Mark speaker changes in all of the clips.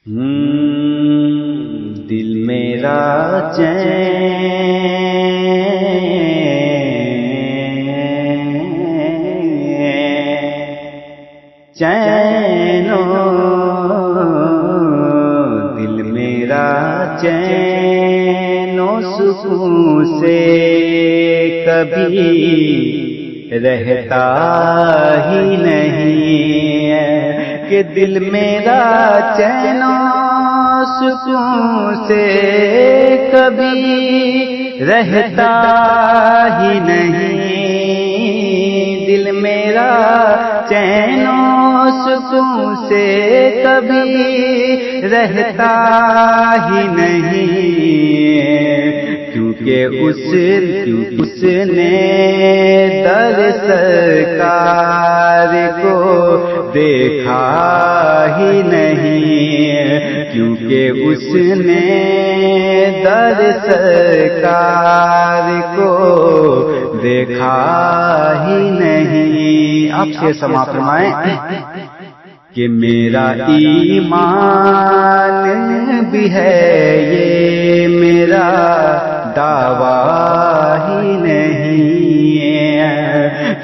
Speaker 1: دل میرا چینو دل میرا چینو سکون سے کبھی رہتا ہی نہیں ہے کہ دل میرا چین و سکون سے کبھی رہتا ہی نہیں، دل میرا چین و سکون سے کبھی رہتا ہی نہیں، کیونکہ اس نے در سرکار کو دیکھا ہی نہیں، کیونکہ اس نے در سرکار کو دیکھا ہی نہیں۔ آپ سے سما فرمائیں کہ میرا ایمان بھی ہے یہ میرا دعویٰ ہی نہیں ہے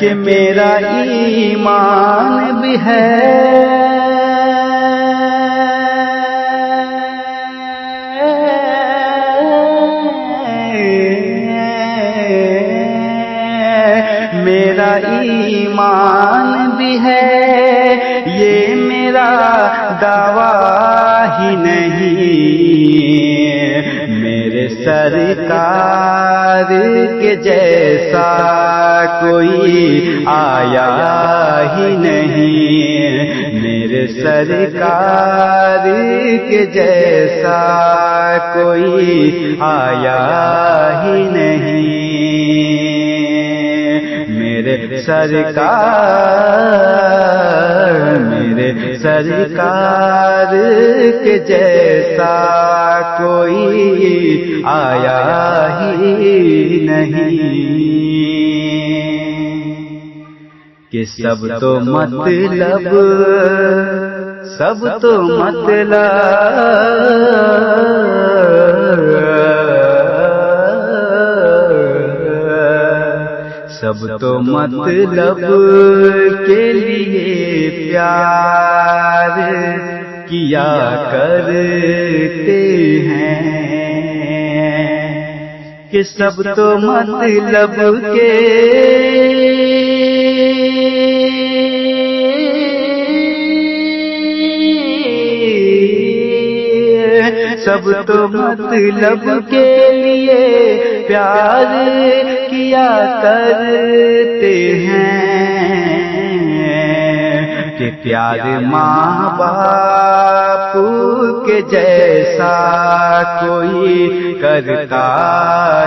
Speaker 1: کہ میرا ایمان بھی ہے میرا ایمان بھی ہے یہ میرا دعویٰ ہی نہیں، میرے سرکار کے جیسا کوئی آیا ہی نہیں، میرے سرکار کے جیسا کوئی آیا ہی نہیں، میرے سرکار کے جیسا کوئی آیا ہی نہیں، کہ سب تو مطلب سب تو مطلب کے لیے پیار کیا کرتے ہیں، کہ سب تو مطلب کے سب تو مطلب کے لیے پیار کیا کرتے ہیں، کہ پیار ماں باپ کے جیسا کوئی کرتا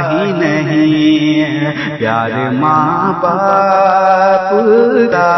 Speaker 1: ہی نہیں، پیار ماں باپ کا